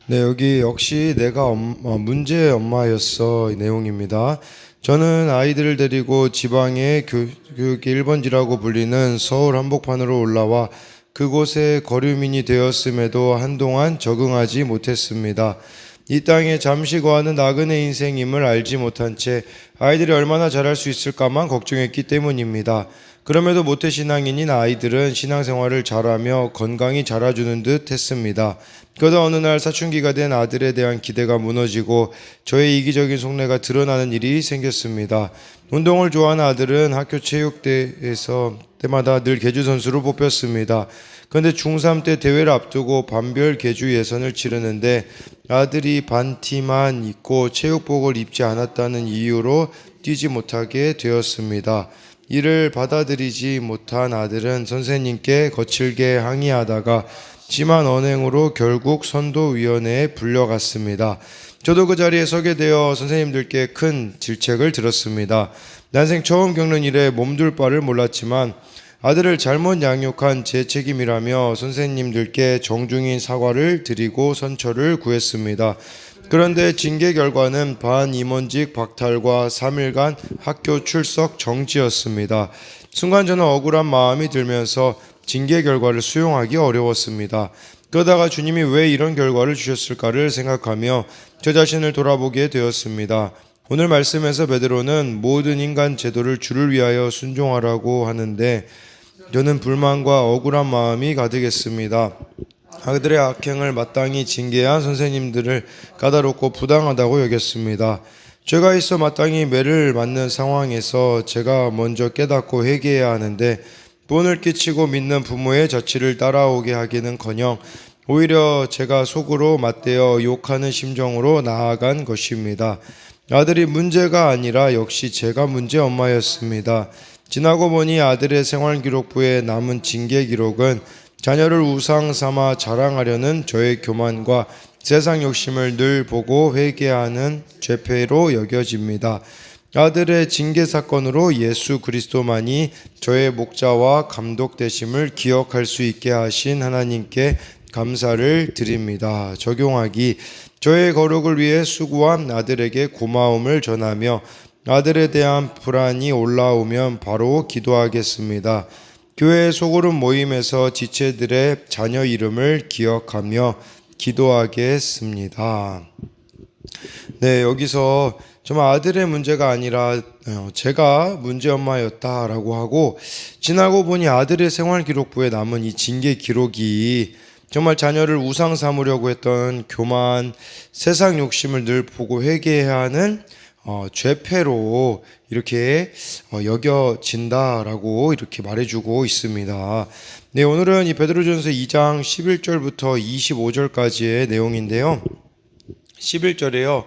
네, 여기 역시 내가 문제의 엄마였어 이 내용입니다. 저는 아이들을 데리고 지방의 교육 1번지라고 불리는 서울 한복판으로 올라와 그곳에 거류민이 되었음에도 한동안 적응하지 못했습니다. 이 땅에 잠시 거하는 나그네 인생임을 알지 못한 채 아이들이 얼마나 잘할 수 있을까만 걱정했기 때문입니다. 그럼에도 모태신앙인인 아이들은 신앙생활을 잘하며 건강히 자라주는 듯 했습니다. 그러다 어느 날 사춘기가 된 아들에 대한 기대가 무너지고 저의 이기적인 속내가 드러나는 일이 생겼습니다. 운동을 좋아하는 아들은 학교 체육대회에서 때마다 늘 계주 선수로 뽑혔습니다. 그런데 중3 때 대회를 앞두고 반별 계주 예선을 치르는데 아들이 반티만 입고 체육복을 입지 않았다는 이유로 뛰지 못하게 되었습니다. 이를 받아들이지 못한 아들은 선생님께 거칠게 항의하다가 심한 언행으로 결국 선도위원회에 불려갔습니다. 저도 그 자리에 서게 되어 선생님들께 큰 질책을 들었습니다. 난생 처음 겪는 일에 몸둘 바를 몰랐지만 아들을 잘못 양육한 제 책임이라며 선생님들께 정중히 사과를 드리고 선처를 구했습니다. 그런데 징계 결과는 반임원직 박탈과 3일간 학교 출석 정지였습니다. 순간 저는 억울한 마음이 들면서 징계 결과를 수용하기 어려웠습니다. 그러다가 주님이 왜 이런 결과를 주셨을까를 생각하며 저 자신을 돌아보게 되었습니다. 오늘 말씀에서 베드로는 모든 인간 제도를 주를 위하여 순종하라고 하는데 저는 불만과 억울한 마음이 가득했습니다. 아들의 악행을 마땅히 징계한 선생님들을 까다롭고 부당하다고 여겼습니다. 죄가 있어 마땅히 매를 맞는 상황에서 제가 먼저 깨닫고 회개해야 하는데 본을 끼치고 믿는 부모의 자취를 따라오게 하기는커녕 오히려 제가 속으로 맞대어 욕하는 심정으로 나아간 것입니다. 아들이 문제가 아니라 역시 제가 문제 엄마였습니다. 지나고 보니 아들의 생활기록부에 남은 징계 기록은 자녀를 우상 삼아 자랑하려는 저의 교만과 세상 욕심을 늘 보고 회개하는 죄패로 여겨집니다. 아들의 징계 사건으로 예수 그리스도만이 저의 목자와 감독 되심을 기억할 수 있게 하신 하나님께 감사를 드립니다. 적용하기: 저의 거룩을 위해 수고한 아들에게 고마움을 전하며 아들에 대한 불안이 올라오면 바로 기도하겠습니다. 교회 소그룹 모임에서 지체들의 자녀 이름을 기억하며 기도하겠습니다. 네, 여기서 정말 아들의 문제가 아니라 제가 문제 엄마였다라고 하고, 지나고 보니 아들의 생활기록부에 남은 이 징계 기록이 정말 자녀를 우상 삼으려고 했던 교만, 세상 욕심을 늘 보고 회개해야 하는 죄패로 이렇게 여겨진다라고 이렇게 말해주고 있습니다. 네, 오늘은 이 베드로전서 2장 11절부터 25절까지의 내용인데요. 11절에요.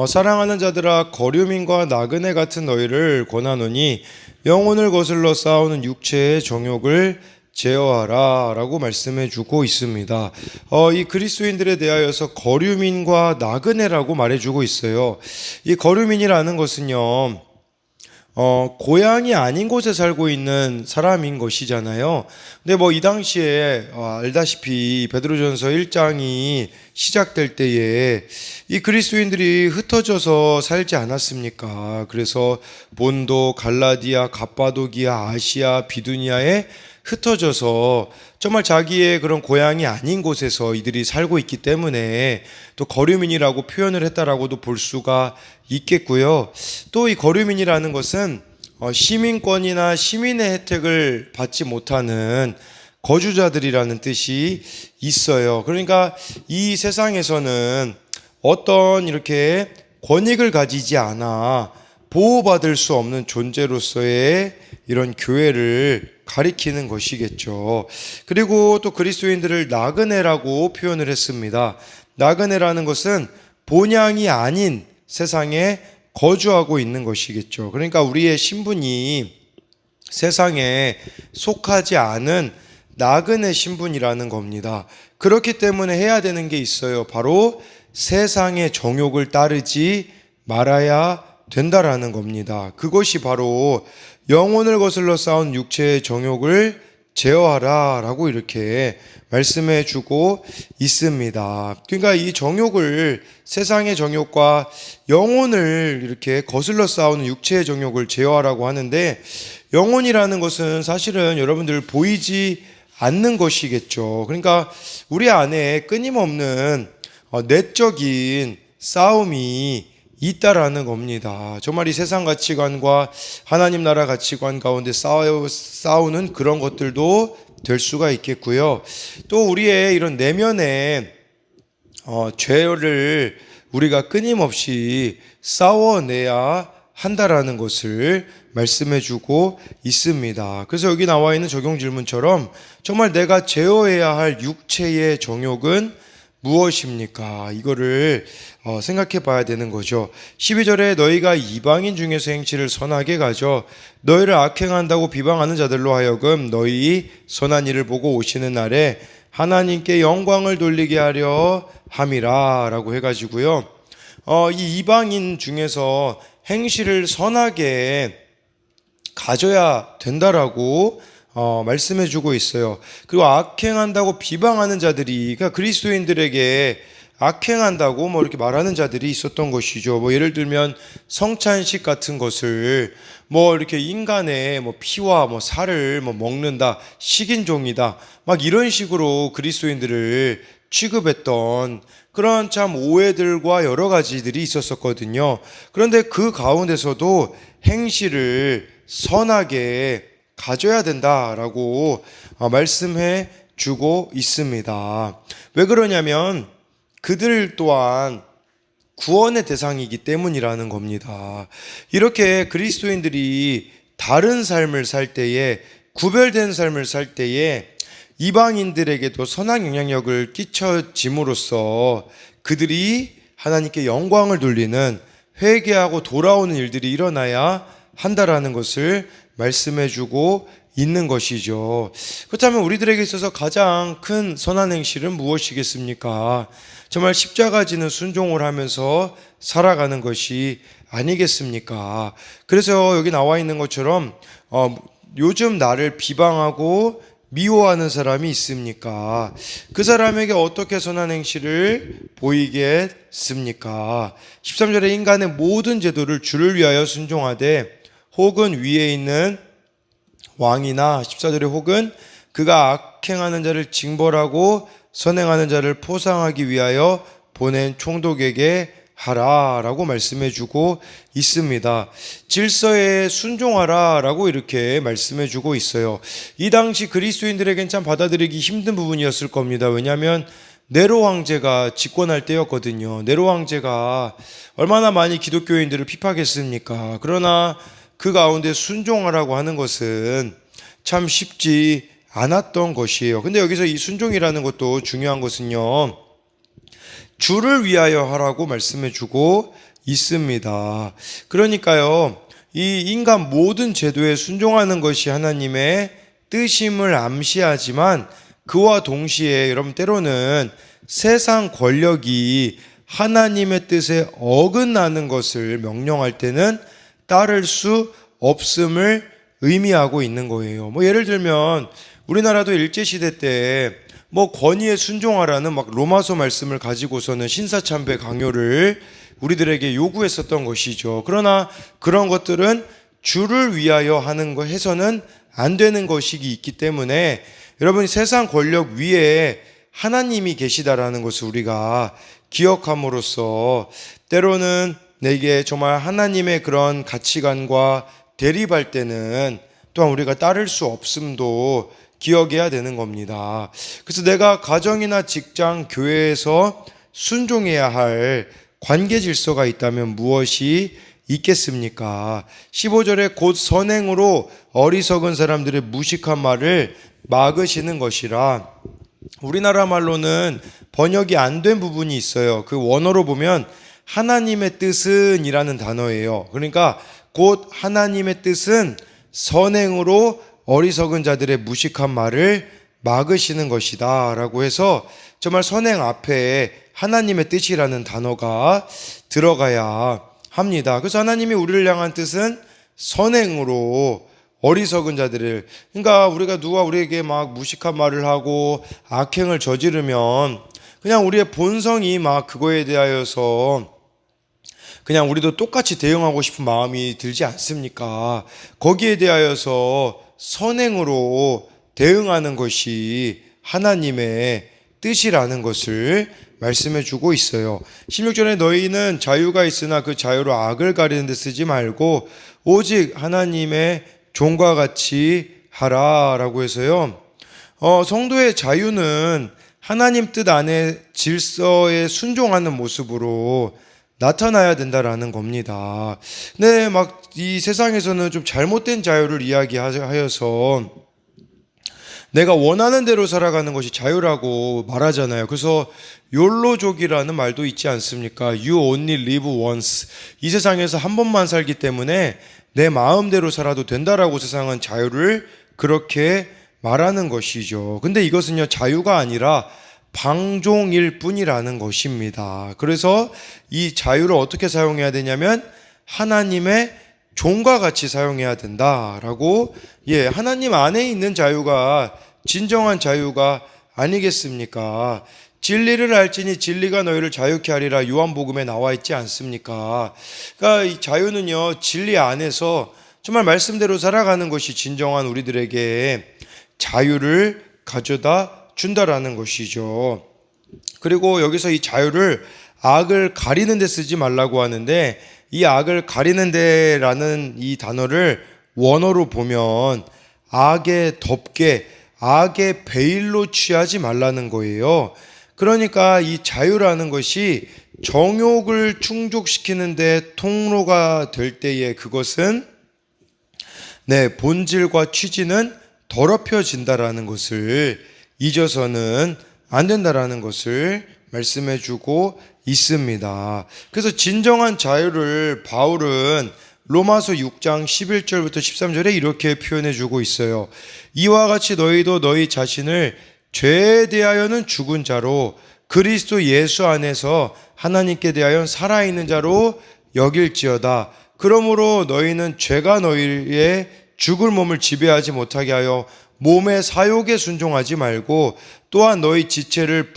사랑하는 자들아, 거류민과 나그네 같은 너희를 권하노니 영혼을 거슬러 싸우는 육체의 정욕을 제어하라 라고 말씀해 주고 있습니다. 이 그리스도인들에 대하여서 거류민과 나그네라고 말해 주고 있어요. 이 거류민이라는 것은요, 고향이 아닌 곳에 살고 있는 사람인 것이잖아요. 근데 이 당시에 알다시피 베드로전서 1장이 시작될 때에 이 그리스도인들이 흩어져서 살지 않았습니까? 그래서 본도, 갈라디아, 갑바도기아, 아시아, 비두니아에 흩어져서 정말 자기의 그런 고향이 아닌 곳에서 이들이 살고 있기 때문에 또 거류민이라고 표현을 했다라고도 볼 수가 있겠고요. 또 이 거류민이라는 것은 시민권이나 시민의 혜택을 받지 못하는 거주자들이라는 뜻이 있어요. 그러니까 이 세상에서는 어떤 이렇게 권익을 가지지 않아 보호받을 수 없는 존재로서의 이런 교회를 가리키는 것이겠죠. 그리고 또 그리스도인들을 나그네라고 표현을 했습니다. 나그네라는 것은 본향이 아닌 세상에 거주하고 있는 것이겠죠. 그러니까 우리의 신분이 세상에 속하지 않은 나그네 신분이라는 겁니다. 그렇기 때문에 해야 되는 게 있어요. 바로 세상의 정욕을 따르지 말아야 된다라는 겁니다. 그것이 바로 영혼을 거슬러 쌓은 육체의 정욕을 제어하라 라고 이렇게 말씀해 주고 있습니다. 그러니까 이 정욕을, 세상의 정욕과 영혼을 이렇게 거슬러 싸우는 육체의 정욕을 제어하라고 하는데, 영혼이라는 것은 사실은 여러분들 보이지 않는 것이겠죠. 그러니까 우리 안에 끊임없는 내적인 싸움이 있다라는 겁니다. 정말 이 세상 가치관과 하나님 나라 가치관 가운데 싸우는 그런 것들도 될 수가 있겠고요. 또 우리의 이런 내면의 죄를 우리가 끊임없이 싸워내야 한다라는 것을 말씀해 주고 있습니다. 그래서 여기 나와 있는 적용 질문처럼 정말 내가 제어해야 할 육체의 정욕은 무엇입니까? 이거를 생각해 봐야 되는 거죠. 12절에 너희가 이방인 중에서 행실을 선하게 가져 너희를 악행한다고 비방하는 자들로 하여금 너희 선한 일을 보고 오시는 날에 하나님께 영광을 돌리게 하려 함이라 라고 해가지고요. 이 이방인 중에서 행실을 선하게 가져야 된다라고 말씀해 주고 있어요. 그리고 악행한다고 비방하는 자들이, 그러니까 그리스도인들에게 악행한다고 이렇게 말하는 자들이 있었던 것이죠. 예를 들면 성찬식 같은 것을 이렇게 인간의 피와 살을 먹는다, 식인종이다, 막 이런 식으로 그리스도인들을 취급했던 그런 참 오해들과 여러 가지들이 있었었거든요. 그런데 그 가운데서도 행실을 선하게 가져야 된다라고 말씀해 주고 있습니다. 왜 그러냐면 그들 또한 구원의 대상이기 때문이라는 겁니다. 이렇게 그리스도인들이 다른 삶을 살 때에, 구별된 삶을 살 때에 이방인들에게도 선한 영향력을 끼쳐짐으로써 그들이 하나님께 영광을 돌리는, 회개하고 돌아오는 일들이 일어나야 한다라는 것을 말씀해 주고 있는 것이죠. 그렇다면 우리들에게 있어서 가장 큰 선한 행실은 무엇이겠습니까? 정말 십자가 지는 순종을 하면서 살아가는 것이 아니겠습니까? 그래서 여기 나와 있는 것처럼 요즘 나를 비방하고 미워하는 사람이 있습니까? 그 사람에게 어떻게 선한 행실을 보이겠습니까? 13절에 인간의 모든 제도를 주를 위하여 순종하되 혹은 위에 있는 왕이나, 14절에 혹은 그가 악행하는 자를 징벌하고 선행하는 자를 포상하기 위하여 보낸 총독에게 하라 라고 말씀해 주고 있습니다. 질서에 순종하라 라고 이렇게 말씀해 주고 있어요. 이 당시 그리스도인들에겐 참 받아들이기 힘든 부분이었을 겁니다. 왜냐하면 네로 황제가 집권할 때였거든요. 네로 황제가 얼마나 많이 기독교인들을 핍박했습니까? 그러나 그 가운데 순종하라고 하는 것은 참 쉽지 않았던 것이에요. 근데 여기서 이 순종이라는 것도 중요한 것은요, 주를 위하여 하라고 말씀해 주고 있습니다. 그러니까요, 이 인간 모든 제도에 순종하는 것이 하나님의 뜻임을 암시하지만 그와 동시에 여러분 때로는 세상 권력이 하나님의 뜻에 어긋나는 것을 명령할 때는 따를 수 없음을 의미하고 있는 거예요. 예를 들면 우리나라도 일제시대 때 권위에 순종하라는 로마서 말씀을 가지고서는 신사참배 강요를 우리들에게 요구했었던 것이죠. 그러나 그런 것들은 주를 위하여 하는 거 해서는 안 되는 것이 있기 때문에 여러분 세상 권력 위에 하나님이 계시다라는 것을 우리가 기억함으로써 때로는 내게 정말 하나님의 그런 가치관과 대립할 때는 또한 우리가 따를 수 없음도 기억해야 되는 겁니다. 그래서 내가 가정이나 직장, 교회에서 순종해야 할 관계 질서가 있다면 무엇이 있겠습니까? 15절에 곧 선행으로 어리석은 사람들의 무식한 말을 막으시는 것이라. 우리나라 말로는 번역이 안 된 부분이 있어요. 그 원어로 보면 하나님의 뜻은 이라는 단어예요. 그러니까 곧 하나님의 뜻은 선행으로 어리석은 자들의 무식한 말을 막으시는 것이다 라고 해서 정말 선행 앞에 하나님의 뜻이라는 단어가 들어가야 합니다. 그래서 하나님이 우리를 향한 뜻은 선행으로 어리석은 자들을. 그러니까 우리가 누가 우리에게 막 무식한 말을 하고 악행을 저지르면 그냥 우리의 본성이 막 그거에 대하여서 그냥 우리도 똑같이 대응하고 싶은 마음이 들지 않습니까? 거기에 대하여서 선행으로 대응하는 것이 하나님의 뜻이라는 것을 말씀해 주고 있어요. 16절에 너희는 자유가 있으나 그 자유로 악을 가리는 데 쓰지 말고 오직 하나님의 종과 같이 하라라고 해서요. 성도의 자유는 하나님 뜻 안에 질서에 순종하는 모습으로 나타나야 된다라는 겁니다. 근데 막 이 세상에서는 좀 잘못된 자유를 이야기하여서 내가 원하는 대로 살아가는 것이 자유라고 말하잖아요. 그래서 욜로족이라는 말도 있지 않습니까? You only live once. 이 세상에서 한 번만 살기 때문에 내 마음대로 살아도 된다라고 세상은 자유를 그렇게 말하는 것이죠. 근데 이것은요, 자유가 아니라 방종일 뿐이라는 것입니다. 그래서 이 자유를 어떻게 사용해야 되냐면 하나님의 종과 같이 사용해야 된다라고, 하나님 안에 있는 자유가 진정한 자유가 아니겠습니까? 진리를 알지니 진리가 너희를 자유케 하리라 요한복음에 나와 있지 않습니까? 그러니까 이 자유는요, 진리 안에서 정말 말씀대로 살아가는 것이 진정한 우리들에게 자유를 가져다 준다라는 것이죠. 그리고 여기서 이 자유를 악을 가리는 데 쓰지 말라고 하는데, 이 악을 가리는 데라는 이 단어를 원어로 보면 악의 덮개, 악의 베일로 취하지 말라는 거예요. 그러니까 이 자유라는 것이 정욕을 충족시키는 데 통로가 될 때에 그것은 본질과 취지는 더럽혀진다라는 것을 잊어서는 안 된다라는 것을 말씀해 주고 있습니다. 그래서 진정한 자유를 바울은 로마서 6장 11절부터 13절에 이렇게 표현해 주고 있어요. 이와 같이 너희도 너희 자신을 죄에 대하여는 죽은 자로 그리스도 예수 안에서 하나님께 대하여 살아있는 자로 여길지어다. 그러므로 너희는 죄가 너희의 죽을 몸을 지배하지 못하게 하여 몸의 사욕에 순종하지 말고, 또한 너희 지체를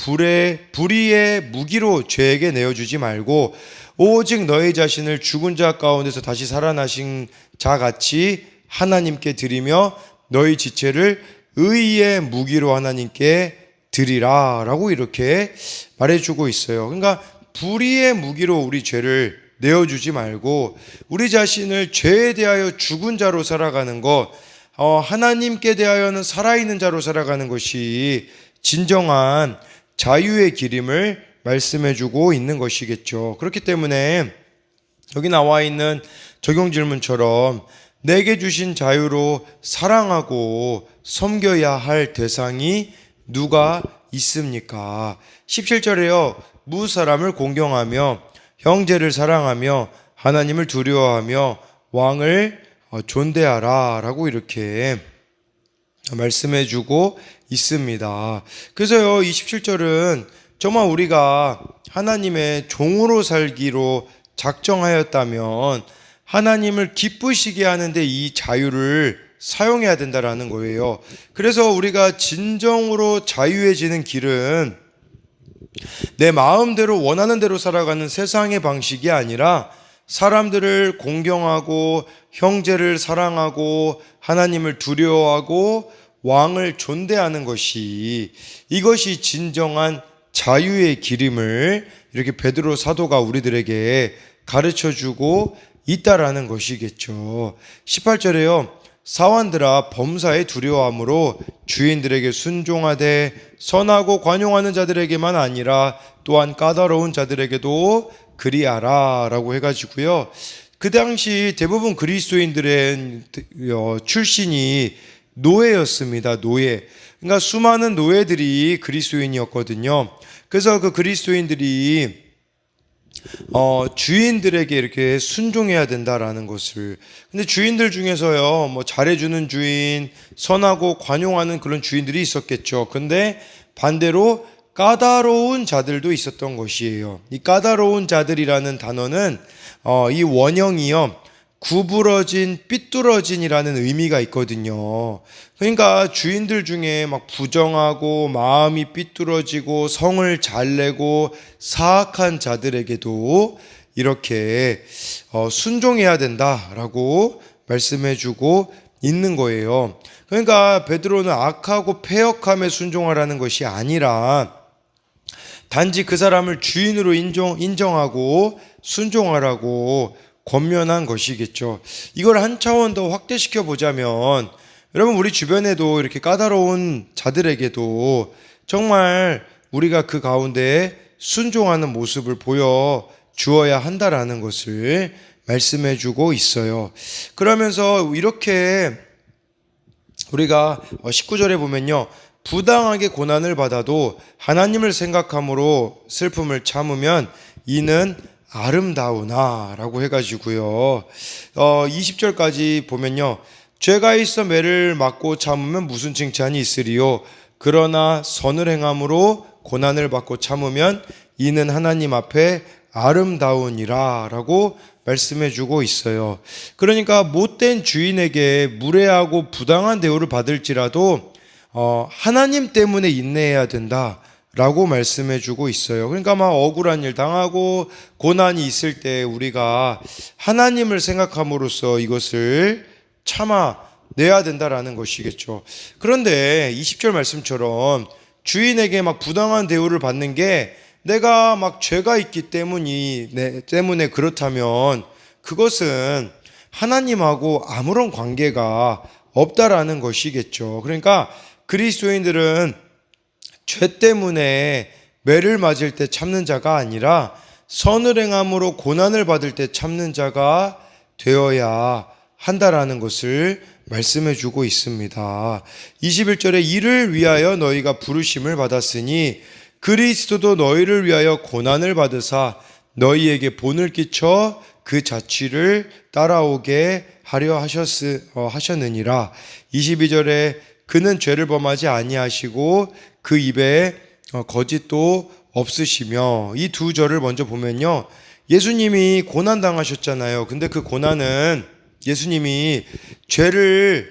불의의 무기로 죄에게 내어주지 말고, 오직 너희 자신을 죽은 자 가운데서 다시 살아나신 자 같이 하나님께 드리며 너희 지체를 의의 무기로 하나님께 드리라 라고 이렇게 말해주고 있어요. 그러니까 불의의 무기로 우리 죄를 내어주지 말고 우리 자신을 죄에 대하여 죽은 자로 살아가는 것, 하나님께 대하여는 살아있는 자로 살아가는 것이 진정한 자유의 길임을 말씀해주고 있는 것이겠죠. 그렇기 때문에 여기 나와 있는 적용 질문처럼 내게 주신 자유로 사랑하고 섬겨야 할 대상이 누가 있습니까? 17절에요. 무사람을 공경하며 형제를 사랑하며 하나님을 두려워하며 왕을 존대하라 라고 이렇게 말씀해 주고 있습니다. 그래서요, 27절은 정말 우리가 하나님의 종으로 살기로 작정하였다면 하나님을 기쁘시게 하는데 이 자유를 사용해야 된다라는 거예요. 그래서 우리가 진정으로 자유해지는 길은 내 마음대로 원하는 대로 살아가는 세상의 방식이 아니라 사람들을 공경하고 형제를 사랑하고 하나님을 두려워하고 왕을 존대하는 것이, 이것이 진정한 자유의 길임을 이렇게 베드로 사도가 우리들에게 가르쳐주고 있다라는 것이겠죠. 18절에요. 사환들아 범사에 두려워함으로 주인들에게 순종하되 선하고 관용하는 자들에게만 아니라 또한 까다로운 자들에게도 그리하라 라고 해가지고요. 그 당시 대부분 그리스도인들의 출신이 노예였습니다. 노예. 그러니까 수많은 노예들이 그리스도인이었거든요. 그래서 그 그리스도인들이 주인들에게 이렇게 순종해야 된다라는 것을. 근데 주인들 중에서요, 뭐 잘해주는 주인, 선하고 관용하는 그런 주인들이 있었겠죠. 근데 반대로 까다로운 자들도 있었던 것이에요. 이 까다로운 자들이라는 단어는 이 원형이요, 구부러진, 삐뚤어진이라는 의미가 있거든요. 그러니까 주인들 중에 막 부정하고 마음이 삐뚤어지고 성을 잘 내고 사악한 자들에게도 이렇게 순종해야 된다라고 말씀해주고 있는 거예요. 그러니까 베드로는 악하고 패역함에 순종하라는 것이 아니라 단지 그 사람을 주인으로 인정하고 순종하라고 권면한 것이겠죠. 이걸 한 차원 더 확대시켜 보자면, 여러분, 우리 주변에도 이렇게 까다로운 자들에게도 정말 우리가 그 가운데 순종하는 모습을 보여 주어야 한다라는 것을 말씀해 주고 있어요. 그러면서 이렇게 우리가 19절에 보면요, 부당하게 고난을 받아도 하나님을 생각함으로 슬픔을 참으면 이는 아름다우나 라고 해가지고요. 20절까지 보면요, 죄가 있어 매를 맞고 참으면 무슨 칭찬이 있으리요. 그러나 선을 행함으로 고난을 받고 참으면 이는 하나님 앞에 아름다우니라 라고 말씀해 주고 있어요. 그러니까 못된 주인에게 무례하고 부당한 대우를 받을지라도 하나님 때문에 인내해야 된다 라고 말씀해 주고 있어요. 그러니까 막 억울한 일 당하고 고난이 있을 때 우리가 하나님을 생각함으로써 이것을 참아내야 된다라는 것이겠죠. 그런데 20절 말씀처럼 주인에게 막 부당한 대우를 받는 게 내가 막 죄가 있기 때문에 그렇다면 그것은 하나님하고 아무런 관계가 없다라는 것이겠죠. 그러니까 그리스도인들은 죄 때문에 매를 맞을 때 참는 자가 아니라 선을 행함으로 고난을 받을 때 참는 자가 되어야 한다라는 것을 말씀해 주고 있습니다. 21절에 이를 위하여 너희가 부르심을 받았으니 그리스도도 너희를 위하여 고난을 받으사 너희에게 본을 끼쳐 그 자취를 따라오게 하려 하셨느니라. 22절에 그는 죄를 범하지 아니하시고 그 입에 거짓도 없으시며, 이 두 절을 먼저 보면요, 예수님이 고난 당하셨잖아요. 근데 그 고난은 예수님이 죄를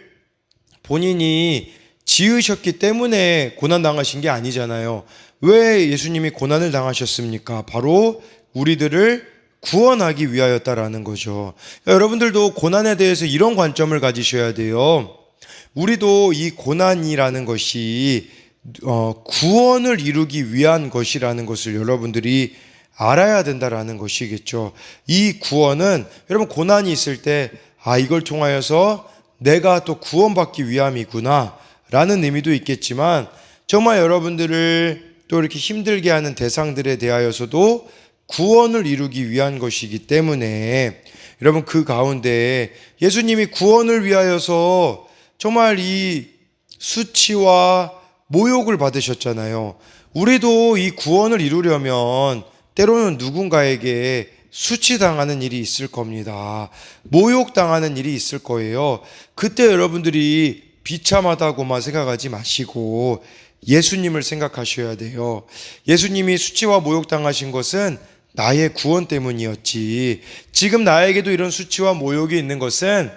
본인이 지으셨기 때문에 고난 당하신 게 아니잖아요. 왜 예수님이 고난을 당하셨습니까? 바로 우리들을 구원하기 위하였다라는 거죠. 여러분들도 고난에 대해서 이런 관점을 가지셔야 돼요. 우리도 이 고난이라는 것이 구원을 이루기 위한 것이라는 것을 여러분들이 알아야 된다라는 것이겠죠. 이 구원은 여러분 고난이 있을 때 이걸 통하여서 내가 또 구원받기 위함이구나 라는 의미도 있겠지만, 정말 여러분들을 또 이렇게 힘들게 하는 대상들에 대하여서도 구원을 이루기 위한 것이기 때문에 여러분 그 가운데 예수님이 구원을 위하여서 정말 이 수치와 모욕을 받으셨잖아요. 우리도 이 구원을 이루려면 때로는 누군가에게 수치당하는 일이 있을 겁니다. 모욕당하는 일이 있을 거예요. 그때 여러분들이 비참하다고만 생각하지 마시고 예수님을 생각하셔야 돼요. 예수님이 수치와 모욕당하신 것은 나의 구원 때문이었지, 지금 나에게도 이런 수치와 모욕이 있는 것은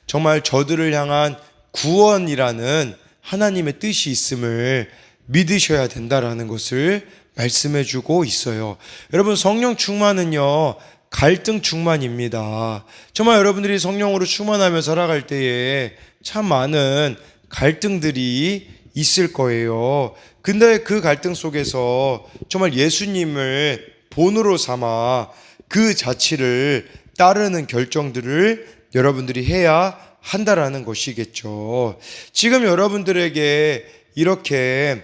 정말 저들을 향한 구원이라는 하나님의 뜻이 있음을 믿으셔야 된다라는 것을 말씀해 주고 있어요. 여러분, 성령 충만은요, 갈등 충만입니다. 정말 여러분들이 성령으로 충만하며 살아갈 때에 참 많은 갈등들이 있을 거예요. 근데 그 갈등 속에서 정말 예수님을 본으로 삼아 그 자취를 따르는 결정들을 여러분들이 해야 한다라는 것이겠죠. 지금 여러분들에게 이렇게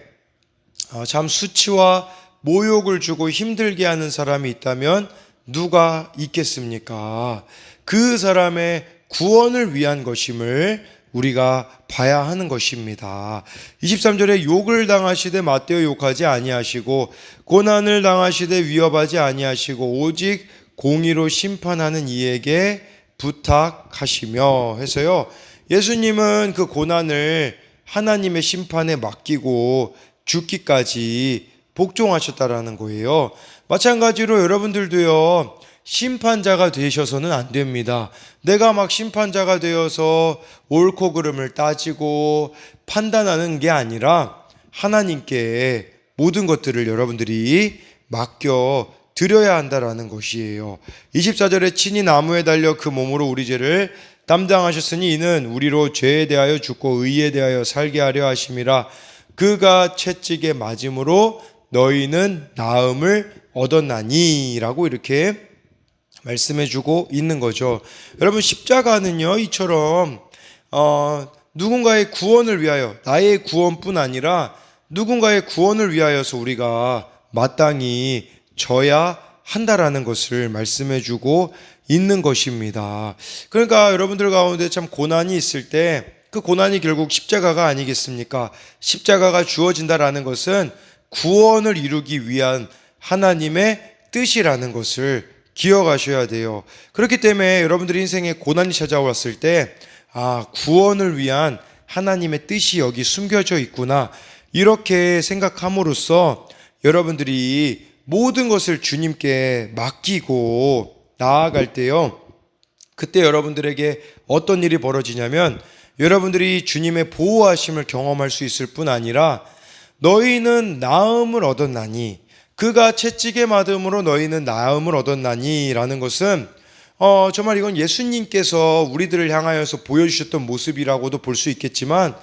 참 수치와 모욕을 주고 힘들게 하는 사람이 있다면 누가 있겠습니까? 그 사람의 구원을 위한 것임을 우리가 봐야 하는 것입니다. 23절에 욕을 당하시되 맞대어 욕하지 아니하시고 고난을 당하시되 위협하지 아니하시고 오직 공의로 심판하는 이에게 부탁하시며 해서요, 예수님은 그 고난을 하나님의 심판에 맡기고 죽기까지 복종하셨다라는 거예요. 마찬가지로 여러분들도요, 심판자가 되셔서는 안 됩니다. 내가 막 심판자가 되어서 옳고 그름을 따지고 판단하는 게 아니라 하나님께 모든 것들을 여러분들이 맡겨 드려야 한다라는 것이에요. 24절에 친히 나무에 달려 그 몸으로 우리 죄를 담당하셨으니 이는 우리로 죄에 대하여 죽고 의에 대하여 살게 하려 하심이라. 그가 채찍에 맞음으로 너희는 나음을 얻었나니 라고 이렇게 말씀해주고 있는 거죠. 여러분, 십자가는요, 이처럼 누군가의 구원을 위하여, 나의 구원뿐 아니라 누군가의 구원을 위하여서 우리가 마땅히 져야 한다라는 것을 말씀해주고 있는 것입니다. 그러니까 여러분들 가운데 참 고난이 있을 때 그 고난이 결국 십자가가 아니겠습니까? 십자가가 주어진다라는 것은 구원을 이루기 위한 하나님의 뜻이라는 것을 기억하셔야 돼요. 그렇기 때문에 여러분들의 인생에 고난이 찾아왔을 때, 구원을 위한 하나님의 뜻이 여기 숨겨져 있구나, 이렇게 생각함으로써 여러분들이 모든 것을 주님께 맡기고 나아갈 때요, 그때 여러분들에게 어떤 일이 벌어지냐면, 여러분들이 주님의 보호하심을 경험할 수 있을 뿐 아니라 너희는 나음을 얻었나니, 그가 채찍에 맞음으로 너희는 나음을 얻었나니 라는 것은 정말 이건 예수님께서 우리들을 향하여서 보여주셨던 모습이라고도 볼 수 있겠지만,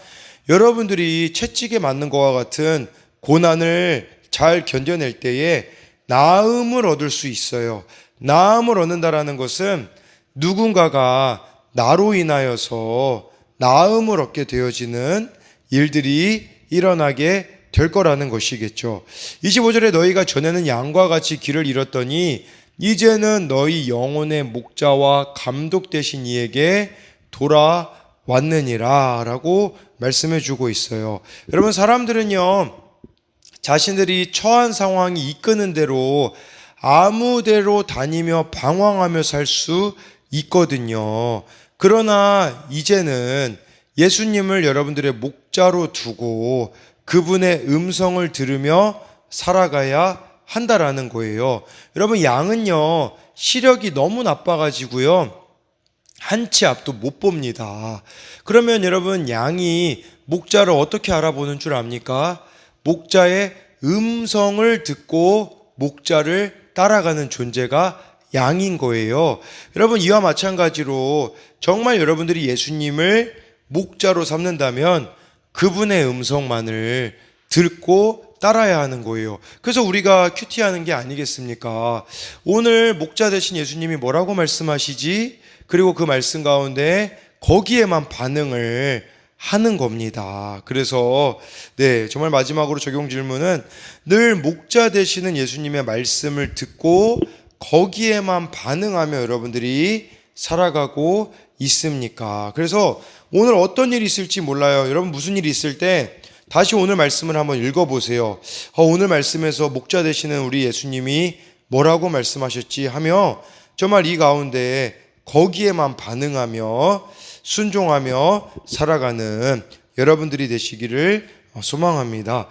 여러분들이 채찍에 맞는 것과 같은 고난을 잘 견뎌낼 때에 나음을 얻을 수 있어요. 나음을 얻는다라는 것은 누군가가 나로 인하여서 나음을 얻게 되어지는 일들이 일어나게 될 거라는 것이겠죠. 25절에 너희가 전에는 양과 같이 길을 잃었더니 이제는 너희 영혼의 목자와 감독 되신 이에게 돌아왔느니라 라고 말씀해 주고 있어요. 여러분, 사람들은요, 자신들이 처한 상황이 이끄는 대로 아무대로 다니며 방황하며 살 수 있거든요. 그러나 이제는 예수님을 여러분들의 목자로 두고 그분의 음성을 들으며 살아가야 한다라는 거예요. 여러분, 양은요, 시력이 너무 나빠가지고요, 한 치 앞도 못 봅니다. 그러면 여러분, 양이 목자를 어떻게 알아보는 줄 압니까? 목자의 음성을 듣고 목자를 따라가는 존재가 양인 거예요. 여러분, 이와 마찬가지로 정말 여러분들이 예수님을 목자로 삼는다면 그분의 음성만을 듣고 따라야 하는 거예요. 그래서 우리가 큐티하는 게 아니겠습니까? 오늘 목자 되신 예수님이 뭐라고 말씀하시지? 그리고 그 말씀 가운데 거기에만 반응을 하는 겁니다. 그래서 정말 마지막으로 적용 질문은, 늘 목자 되시는 예수님의 말씀을 듣고 거기에만 반응하며 여러분들이 살아가고 있습니까? 그래서 오늘 어떤 일이 있을지 몰라요. 여러분, 무슨 일이 있을 때 다시 오늘 말씀을 한번 읽어보세요. 오늘 말씀에서 목자 되시는 우리 예수님이 뭐라고 말씀하셨지 하며 정말 이 가운데 거기에만 반응하며 순종하며 살아가는 여러분들이 되시기를 소망합니다.